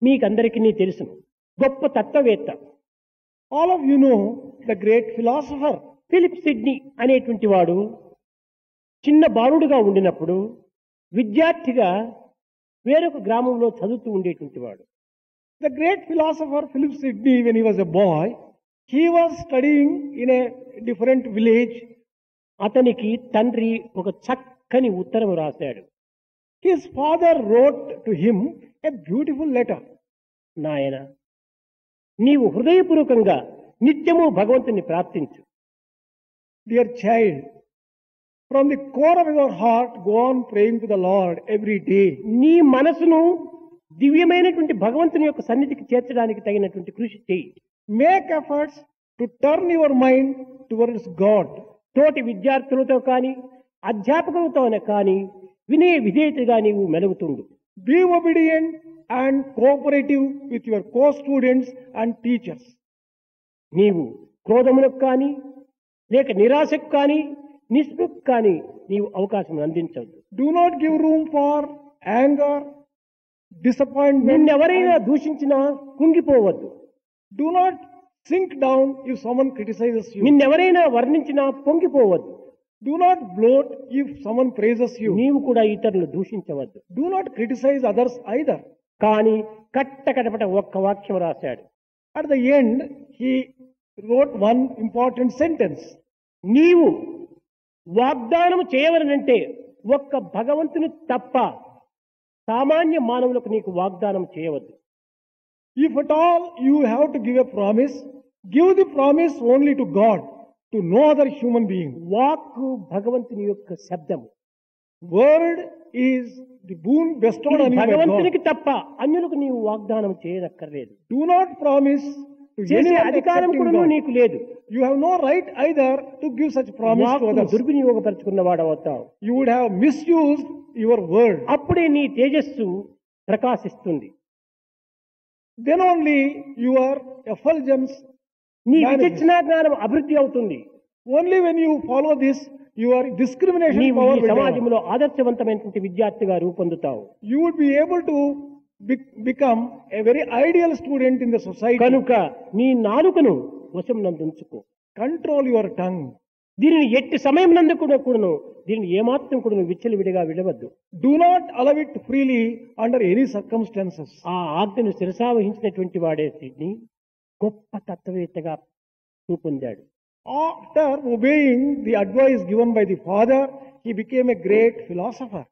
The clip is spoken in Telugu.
మీకందరికీ తెలుసు, గొప్ప తత్వవేత్త. All of you know the great philosopher. Philip Sidney అనేటువంటి వాడు చిన్న బాలుడుగా ఉండినప్పుడు విద్యార్థిగా వేరొక గ్రామంలో చదువుతూ ఉండేటువంటి వాడు. The great philosopher Philip Sidney, when he was a boy, he was studying in a different village. అతనికి తండ్రి ఒక చక్కని ఉత్తరం రాశాడు. His father wrote to him a beautiful letter. నాయన, నీవు హృదయపూర్వకంగా నిత్యము భగవంతుని ప్రార్థించు. Dear child, from the core of your heart, go on praying to the Lord every day. నీ మనసును దివ్యమైనటువంటి భగవంతుని యొక్క సన్నిధికి చేర్చడానికి తగినటువంటి కృషి చేయి. Make efforts to turn your mind towards God. తోటి విద్యార్థులతో కానీ అధ్యాపకులతో కానీ వినయ విధేయతగా నీవు మెలుగుతుండు. Be obedient and cooperative with your co-students and teachers. నీవు క్రోధములకు కానీ లేక నిరాశకు కానీ నిస్పృహకు కానీ నీవు అవకాశం అందించవద్దు. Do not give room for anger, disappointment. నిన్నెవరైనా దూషించినా కుంగిపోవద్దు. Do not sink down if someone criticizes you. నిన్నెవరైనా వర్ణించినా పొంగిపోవద్దు. Do not bloat if someone praises you. నీవు కూడా ఇతరులు దూషించవద్దు. Do not criticize others either. కానీ కట్టకడపట ఒక్క వాక్యం రాశాడు. At the end, he wrote one important sentence. నీవు వాగ్దానం చేయవలనంటే ఒక్క భగవంతుని తప్ప సామాన్య మానవులకు నీకు వాగ్దానం చేయవద్దు. If at all you have to give a promise, give the promise only to God, to no other human being. వాక్కు భగవంతుని యొక్క శబ్దము. Word is the boon bestowed on you by God. భగవంతునికి తప్ప అన్యులకు నీవు వాగ్దానం చేయనక్కర్లేదు. Do not promise to చేసే anyone అధికారం except in కూడా God. నీకు లేదు. You have no right either to give such promise to వాక్కును others. దుర్వినియోగపరుచుకున్న వాడవుతావు. You would have misused your word. అప్పుడే నీ తేజస్సు ప్రకాశిస్తుంది. Then only your effulgence. నీ vanishes. విచక్షణ జ్ఞానం అభివృద్ధి అవుతుంది. Only when you follow this, your discrimination నీవు power ఈ will develop. సమాజంలో ఆదర్శవంతమైనటువంటి విద్యార్థిగా రూపొందుతావు. You would be able to become a very ideal student in the society. కనుక నీ నాలుకను వశం నందుంచుకో. Control your tongue. దీనిని ఎట్టి సమయం నందు కూడాను దీనిని ఏమాత్రం కూడా విచ్చలవిడిగా విడవద్దు. Do not allow it freely under any circumstances. ఆ ఆజ్ఞను శిరసావహించినటువంటి వాడే సిడ్నీ గొప్ప తత్వవేత్తగా రూపొందాడు. After obeying the advice given by the father, he became a great philosopher.